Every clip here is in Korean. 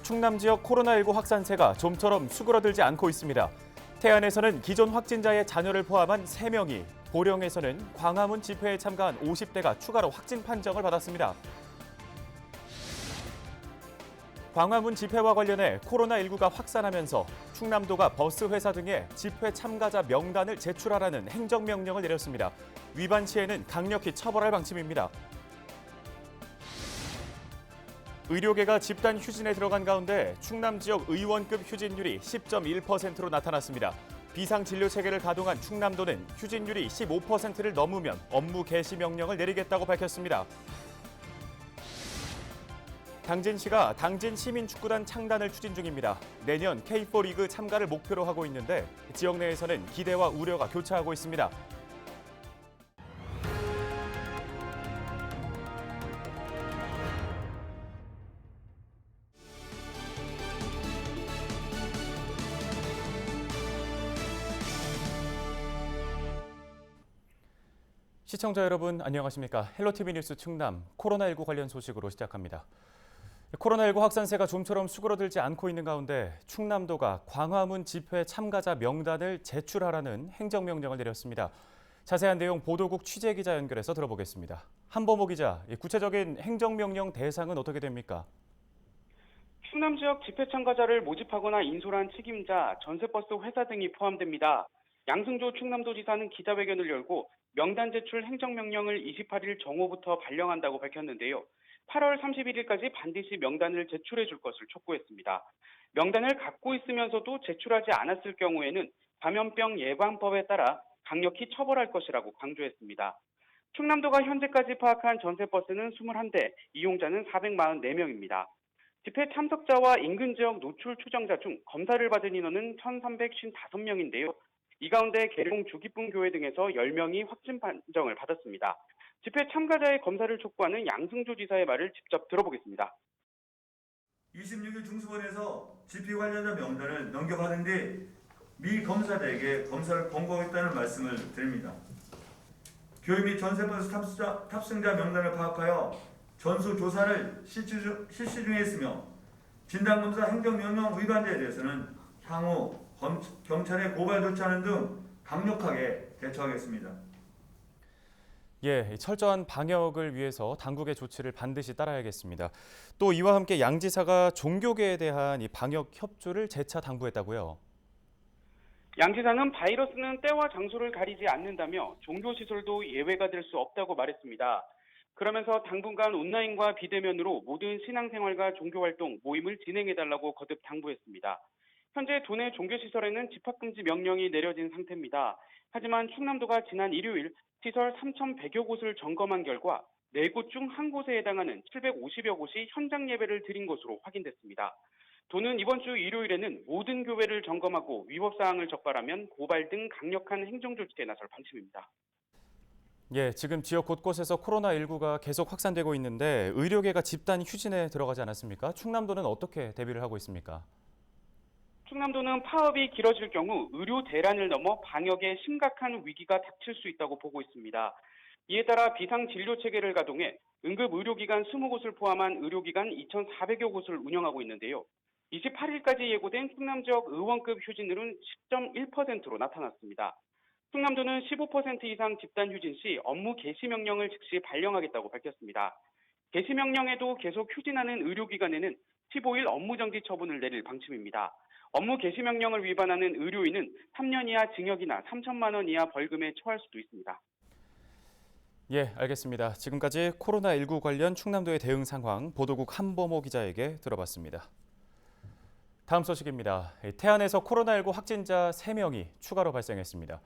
충남 지역 코로나19 확산세가 좀처럼 수그러들지 않고 있습니다. 태안에서는 기존 확진자의 자녀를 포함한 3명이, 보령에서는 광화문 집회에 참가한 50대가 추가로 확진 판정을 받았습니다. 광화문 집회와 관련해 코로나19가 확산하면서 충남도가 버스 회사 등에 집회 참가자 명단을 제출하라는 행정명령을 내렸습니다. 위반 시에는 강력히 처벌할 방침입니다. 의료계가 집단 휴진에 들어간 가운데 충남 지역 의원급 휴진율이 10.1%로 나타났습니다. 비상진료체계를 가동한 충남도는 휴진율이 15%를 넘으면 업무 개시 명령을 내리겠다고 밝혔습니다. 당진시가 당진 시민축구단 창단을 추진 중입니다. 내년 K4 리그 참가를 목표로 하고 있는데 지역 내에서는 기대와 우려가 교차하고 있습니다. 시청자 여러분 안녕하십니까? 헬로티비 뉴스 충남 코로나19 관련 소식으로 시작합니다. 코로나19 확산세가 좀처럼 수그러들지 않고 있는 가운데 충남도가 광화문 집회 참가자 명단을 제출하라는 행정명령을 내렸습니다. 자세한 내용 보도국 취재기자 연결해서 들어보겠습니다. 한범호 기자, 구체적인 행정명령 대상은 어떻게 됩니까? 충남 지역 집회 참가자를 모집하거나 인솔한 책임자, 전세버스 회사 등이 포함됩니다. 양승조 충남도지사는 기자회견을 열고 명단 제출 행정명령을 28일 정오부터 발령한다고 밝혔는데요. 8월 31일까지 반드시 명단을 제출해 줄 것을 촉구했습니다. 명단을 갖고 있으면서도 제출하지 않았을 경우에는 감염병 예방법에 따라 강력히 처벌할 것이라고 강조했습니다. 충남도가 현재까지 파악한 전세버스는 21대, 이용자는 444명입니다. 집회 참석자와 인근 지역 노출 추정자 중 검사를 받은 인원은 1,355명인데요. 이 가운데 계룡 주기쁨 교회 등에서 10명이 확진 판정을 받았습니다. 집회 참가자의 검사를 촉구하는 양승조 지사의 말을 직접 들어보겠습니다. 26일 중수본에서 집회 관련자 명단을 넘겨받은 뒤 미 검사들에게 검사를 권고하겠다는 말씀을 드립니다. 교회 및 전세버스 탑승자 명단을 파악하여 전수조사를 실시 중에 있으며 진단검사 행정명령 위반자에 대해서는 향후 경찰에 고발 조치하는 등 강력하게 대처하겠습니다. 철저한 방역을 위해서 당국의 조치를 반드시 따라야겠습니다. 또 이와 함께 양 지사가 종교계에 대한 이 방역 협조를 재차 당부했다고요? 양 지사는 바이러스는 때와 장소를 가리지 않는다며 종교시설도 예외가 될 수 없다고 말했습니다. 그러면서 당분간 온라인과 비대면으로 모든 신앙생활과 종교활동, 모임을 진행해달라고 거듭 당부했습니다. 현재 도내 종교시설에는 집합금지 명령이 내려진 상태입니다. 하지만 충남도가 지난 일요일 시설 3,100여 곳을 점검한 결과 4곳 중 1곳에 해당하는 750여 곳이 현장 예배를 드린 것으로 확인됐습니다. 도는 이번 주 일요일에는 모든 교회를 점검하고 위법사항을 적발하면 고발 등 강력한 행정조치에 나설 방침입니다. 지금 지역 곳곳에서 코로나19가 계속 확산되고 있는데 의료계가 집단 휴진에 들어가지 않았습니까? 충남도는 어떻게 대비를 하고 있습니까? 충남도는 파업이 길어질 경우 의료 대란을 넘어 방역에 심각한 위기가 닥칠 수 있다고 보고 있습니다. 이에 따라 비상진료체계를 가동해 응급의료기관 20곳을 포함한 의료기관 2,400여 곳을 운영하고 있는데요. 28일까지 예고된 충남 지역 의원급 휴진율은 10.1%로 나타났습니다. 충남도는 15% 이상 집단 휴진 시 업무 개시 명령을 즉시 발령하겠다고 밝혔습니다. 개시 명령에도 계속 휴진하는 의료기관에는 15일 업무정지 처분을 내릴 방침입니다. 업무 개시 명령을 위반하는 의료인은 3년 이하 징역이나 3천만 원 이하 벌금에 처할 수도 있습니다. 알겠습니다. 지금까지 코로나19 관련 충남도의 대응 상황 보도국 한범호 기자에게 들어봤습니다. 다음 소식입니다. 태안에서 코로나19 확진자 3명이 추가로 발생했습니다.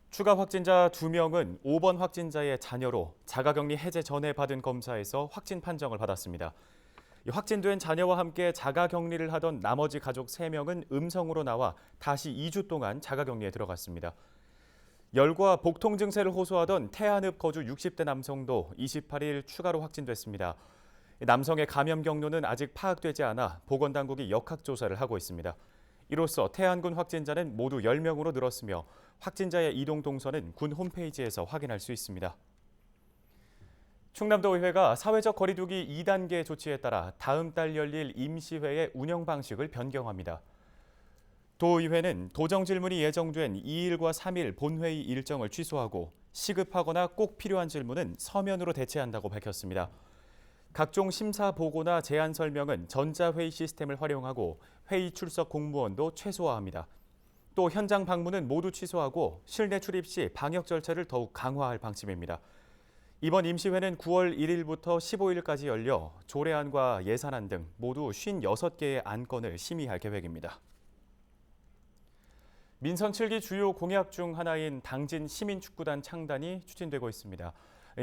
추가 확진자 2명은 5번 확진자의 자녀로 자가격리 해제 전에 받은 검사에서 확진 판정을 받았습니다. 확진된 자녀와 함께 자가격리를 하던 나머지 가족 3명은 음성으로 나와 다시 2주 동안 자가격리에 들어갔습니다. 열과 복통 증세를 호소하던 태안읍 거주 60대 남성도 28일 추가로 확진됐습니다. 남성의 감염 경로는 아직 파악되지 않아 보건당국이 역학조사를 하고 있습니다. 이로써 태안군 확진자는 모두 10명으로 늘었으며 확진자의 이동 동선은 군 홈페이지에서 확인할 수 있습니다. 충남도의회가 사회적 거리두기 2단계 조치에 따라 다음 달 열릴 임시회의 운영 방식을 변경합니다. 도의회는 도정 질문이 예정된 2일과 3일 본회의 일정을 취소하고 시급하거나 꼭 필요한 질문은 서면으로 대체한다고 밝혔습니다. 각종 심사 보고나 제안 설명은 전자회의 시스템을 활용하고 회의 출석 공무원도 최소화합니다. 또 현장 방문은 모두 취소하고 실내 출입 시 방역 절차를 더욱 강화할 방침입니다. 이번 임시회는 9월 1일부터 15일까지 열려 조례안과 예산안 등 모두 56개의 안건을 심의할 계획입니다. 민선 7기 주요 공약 중 하나인 당진 시민축구단 창단이 추진되고 있습니다.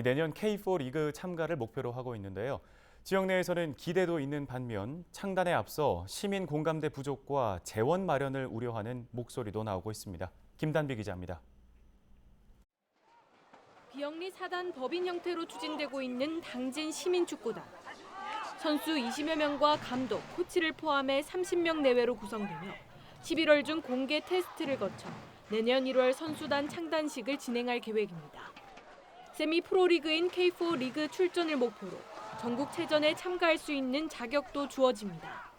내년 K4 리그 참가를 목표로 하고 있는데요. 지역 내에서는 기대도 있는 반면 창단에 앞서 시민 공감대 부족과 재원 마련을 우려하는 목소리도 나오고 있습니다. 김단비 기자입니다. 비영리 사단 법인 형태로 추진되고 있는 당진 시민축구단. 선수 20여 명과 감독, 코치를 포함해 30명 내외로 구성되며 11월 중 공개 테스트를 거쳐 내년 1월 선수단 창단식을 진행할 계획입니다. 세미 프로리그인 K4 리그 출전을 목표로 전국체전에 참가할 수 있는 자격도 주어집니다.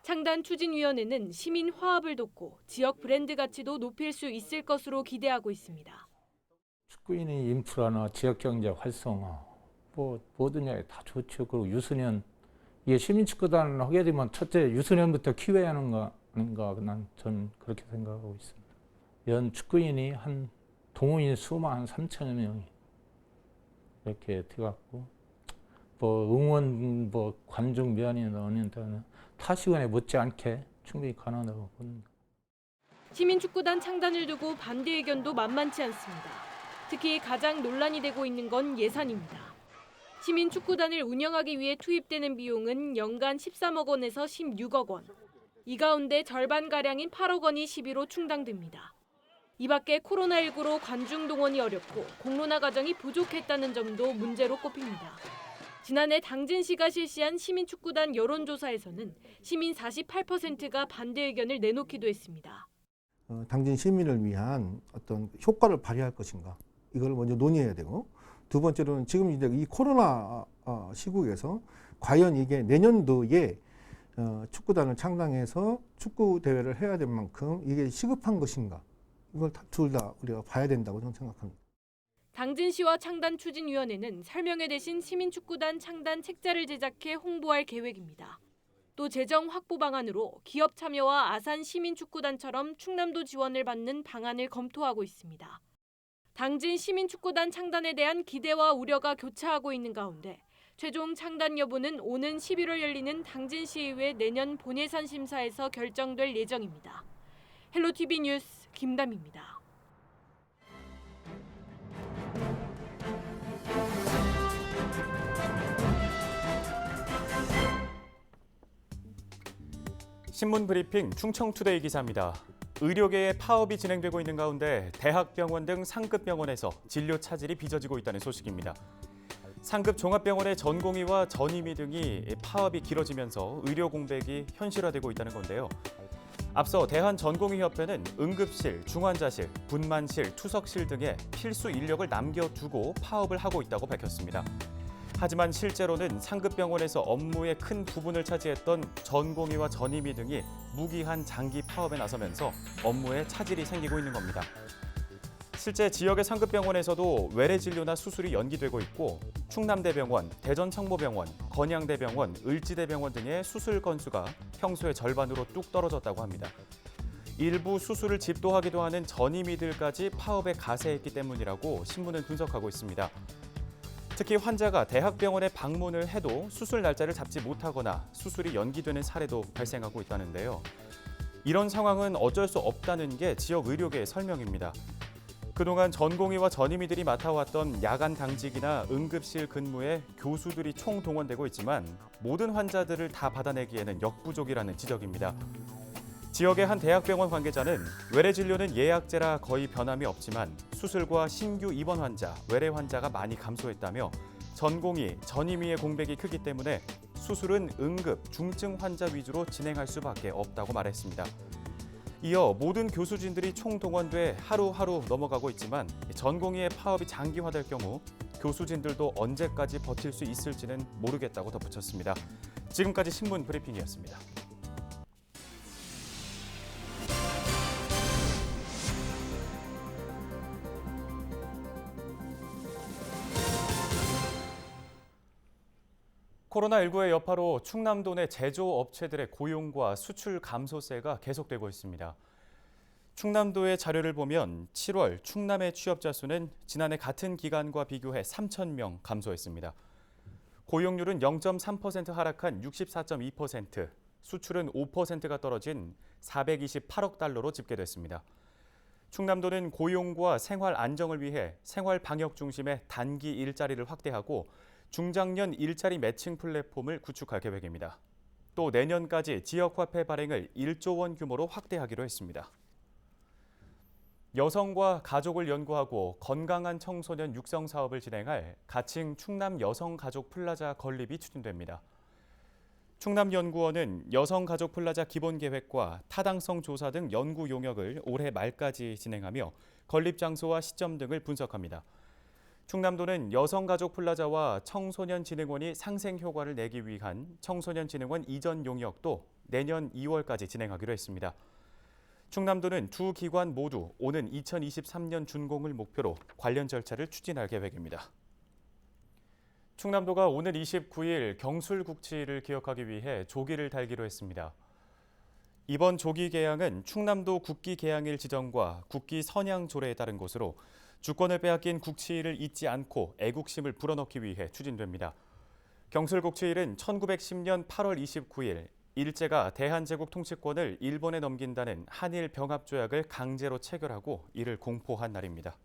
창단 추진위원회는 시민 화합을 돕고 지역 브랜드 가치도 높일 수 있을 것으로 기대하고 있습니다. 축구인의 인프라나 지역경제 활성화, 모든 게 다 좋죠. 그리고 유소년, 이게 시민축구단을 하게 되면 첫째 유소년부터 키워야 하는 거 아닌가, 저는 그렇게 생각하고 있습니다. 연 축구인이 한 동호인 수만 한 3천여 명이 이렇게 돼갖고 응원, 관중 면이나 타 시간에 못지않게 충분히 가능하다고 봅니다. 시민축구단 창단을 두고 반대 의견도 만만치 않습니다. 특히 가장 논란이 되고 있는 건 예산입니다. 시민축구단을 운영하기 위해 투입되는 비용은 연간 13억 원에서 16억 원. 이 가운데 절반가량인 8억 원이 시비로 충당됩니다. 이 밖에 코로나19로 관중 동원이 어렵고 공론화 과정이 부족했다는 점도 문제로 꼽힙니다. 지난해 당진시가 실시한 시민축구단 여론조사에서는 시민 48%가 반대 의견을 내놓기도 했습니다. 당진 시민을 위한 어떤 효과를 발휘할 것인가, 이걸 먼저 논의해야 되고, 두 번째로는 지금 이제 이 코로나 시국에서 과연 이게 내년도에 축구단을 창단해서 축구 대회를 해야 될 만큼 이게 시급한 것인가, 이걸 둘 다 우리가 봐야 된다고 저는 생각합니다. 당진시와 창단추진위원회는 설명회 대신 시민축구단 창단 책자를 제작해 홍보할 계획입니다. 또 재정 확보 방안으로 기업 참여와 아산 시민축구단처럼 충남도 지원을 받는 방안을 검토하고 있습니다. 당진 시민축구단 창단에 대한 기대와 우려가 교차하고 있는 가운데 최종 창단 여부는 오는 11월 열리는 당진시의회 내년 본예산 심사에서 결정될 예정입니다. 헬로티비 뉴스 김담입니다. 신문 브리핑 충청투데이 기자입니다. 의료계의 파업이 진행되고 있는 가운데 대학병원 등 상급 병원에서 진료 차질이 빚어지고 있다는 소식입니다. 상급 종합병원의 전공의와 전임의 등이 파업이 길어지면서 의료 공백이 현실화되고 있다는 건데요. 앞서 대한전공의협회는 응급실, 중환자실, 분만실, 투석실 등의 필수 인력을 남겨두고 파업을 하고 있다고 밝혔습니다. 하지만 실제로는 상급병원에서 업무의 큰 부분을 차지했던 전공의와 전임의 등이 무기한 장기 파업에 나서면서 업무에 차질이 생기고 있는 겁니다. 실제 지역의 상급병원에서도 외래 진료나 수술이 연기되고 있고 충남대병원, 대전청모병원, 건양대병원, 을지대병원 등의 수술 건수가 평소의 절반으로 뚝 떨어졌다고 합니다. 일부 수술을 집도하기도 하는 전임의들까지 파업에 가세했기 때문이라고 신문은 분석하고 있습니다. 특히 환자가 대학병원에 방문을 해도 수술 날짜를 잡지 못하거나 수술이 연기되는 사례도 발생하고 있다는데요. 이런 상황은 어쩔 수 없다는 게 지역 의료계의 설명입니다. 그동안 전공의와 전임의들이 맡아왔던 야간 당직이나 응급실 근무에 교수들이 총동원되고 있지만 모든 환자들을 다 받아내기에는 역부족이라는 지적입니다. 지역의 한 대학병원 관계자는 외래 진료는 예약제라 거의 변함이 없지만 수술과 신규 입원 환자, 외래 환자가 많이 감소했다며 전공의, 전임의의 공백이 크기 때문에 수술은 응급, 중증 환자 위주로 진행할 수밖에 없다고 말했습니다. 이어 모든 교수진들이 총동원돼 하루하루 넘어가고 있지만 전공의의 파업이 장기화될 경우 교수진들도 언제까지 버틸 수 있을지는 모르겠다고 덧붙였습니다. 지금까지 신문 브리핑이었습니다. 코로나19의 여파로 충남도 내 제조업체들의 고용과 수출 감소세가 계속되고 있습니다. 충남도의 자료를 보면 7월 충남의 취업자 수는 지난해 같은 기간과 비교해 3,000명 감소했습니다. 고용률은 0.3% 하락한 64.2%, 수출은 5%가 떨어진 428억 달러로 집계됐습니다. 충남도는 고용과 생활 안정을 위해 생활 방역 중심의 단기 일자리를 확대하고 중장년 일자리 매칭 플랫폼을 구축할 계획입니다. 또 내년까지 지역화폐 발행을 1조 원 규모로 확대하기로 했습니다. 여성과 가족을 연구하고 건강한 청소년 육성 사업을 진행할 가칭 충남 여성가족 플라자 건립이 추진됩니다. 충남연구원은 여성가족 플라자 기본계획과 타당성 조사 등 연구 용역을 올해 말까지 진행하며 건립 장소와 시점 등을 분석합니다. 충남도는 여성가족 플라자와 청소년진흥원이 상생 효과를 내기 위한 청소년진흥원 이전 용역도 내년 2월까지 진행하기로 했습니다. 충남도는 두 기관 모두 오는 2023년 준공을 목표로 관련 절차를 추진할 계획입니다. 충남도가 오는 29일 경술국치를 기억하기 위해 조기를 달기로 했습니다. 이번 조기 개항은 충남도 국기 개항일 지정과 국기 선양 조례에 따른 것으로 주권을 빼앗긴 국치일을 잊지 않고 애국심을 불어넣기 위해 추진됩니다. 경술국치일은 1910년 8월 29일 일제가 대한제국 통치권을 일본에 넘긴다는 한일 병합조약을 강제로 체결하고 이를 공포한 날입니다.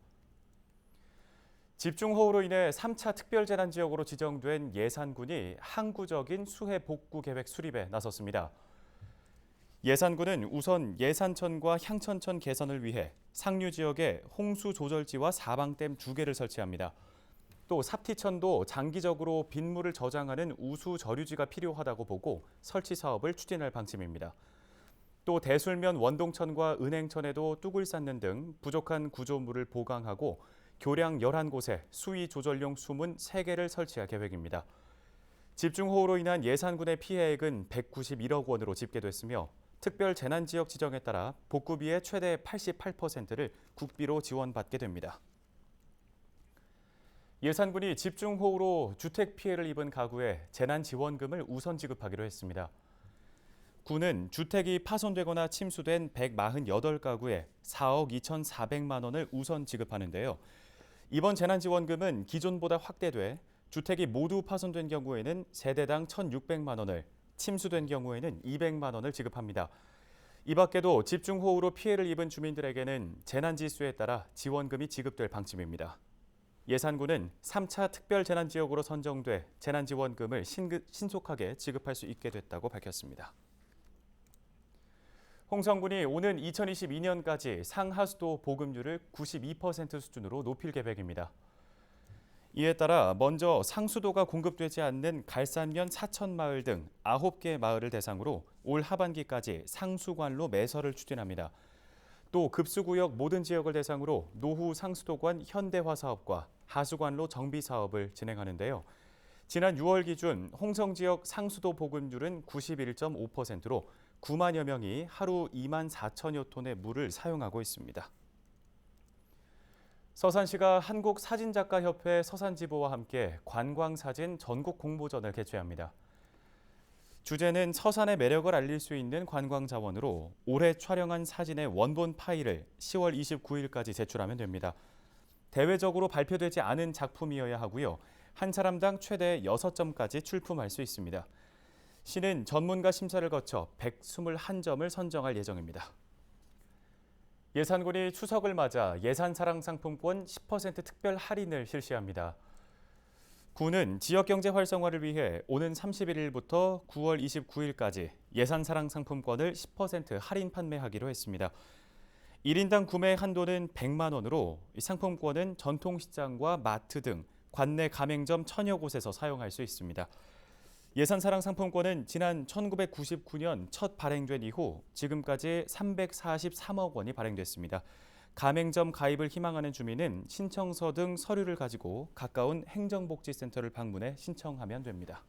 집중호우로 인해 3차 특별재난지역으로 지정된 예산군이 항구적인 수해 복구 계획 수립에 나섰습니다. 예산군은 우선 예산천과 향천천 개선을 위해 상류 지역에 홍수 조절지와 사방댐 2개를 설치합니다. 또 삽티천도 장기적으로 빗물을 저장하는 우수 저류지가 필요하다고 보고 설치 사업을 추진할 방침입니다. 또 대술면 원동천과 은행천에도 뚝을 쌓는 등 부족한 구조물을 보강하고 교량 11곳에 수위 조절용 수문 3개를 설치할 계획입니다. 집중호우로 인한 예산군의 피해액은 191억 원으로 집계됐으며 특별 재난지역 지정에 따라 복구비의 최대 88%를 국비로 지원받게 됩니다. 예산군이 집중호우로 주택 피해를 입은 가구에 재난지원금을 우선 지급하기로 했습니다. 군은 주택이 파손되거나 침수된 148가구에 4억 2,400만 원을 우선 지급하는데요. 이번 재난지원금은 기존보다 확대돼 주택이 모두 파손된 경우에는 세대당 1,600만 원을, 침수된 경우에는 200만 원을 지급합니다. 이 밖에도 집중호우로 피해를 입은 주민들에게는 재난지수에 따라 지원금이 지급될 방침입니다. 예산군은 3차 특별재난지역으로 선정돼 재난지원금을 신속하게 지급할 수 있게 됐다고 밝혔습니다. 홍성군이 오는 2022년까지 상하수도 보급률을 92% 수준으로 높일 계획입니다. 이에 따라 먼저 상수도가 공급되지 않는 갈산면 사천마을 등 9개 마을을 대상으로 올 하반기까지 상수관로 매설을 추진합니다. 또 급수구역 모든 지역을 대상으로 노후 상수도관 현대화 사업과 하수관로 정비 사업을 진행하는데요. 지난 6월 기준 홍성 지역 상수도 보급률은 91.5%로 9만여 명이 하루 2만 4천여 톤의 물을 사용하고 있습니다. 서산시가 한국사진작가협회 서산지부와 함께 관광사진 전국 공모전을 개최합니다. 주제는 서산의 매력을 알릴 수 있는 관광 자원으로 올해 촬영한 사진의 원본 파일을 10월 29일까지 제출하면 됩니다. 대외적으로 발표되지 않은 작품이어야 하고요. 한 사람당 최대 6점까지 출품할 수 있습니다. 시는 전문가 심사를 거쳐 121점을 선정할 예정입니다. 예산군이 추석을 맞아 예산사랑 상품권 10% 특별 할인을 실시합니다. 군은 지역경제 활성화를 위해 오는 31일부터 9월 29일까지 예산사랑 상품권을 10% 할인 판매하기로 했습니다. 1인당 구매 한도는 100만 원으로 이 상품권은 전통시장과 마트 등 관내 가맹점 1000여 곳에서 사용할 수 있습니다. 예산사랑 상품권은 지난 1999년 첫 발행된 이후 지금까지 343억 원이 발행됐습니다. 가맹점 가입을 희망하는 주민은 신청서 등 서류를 가지고 가까운 행정복지센터를 방문해 신청하면 됩니다.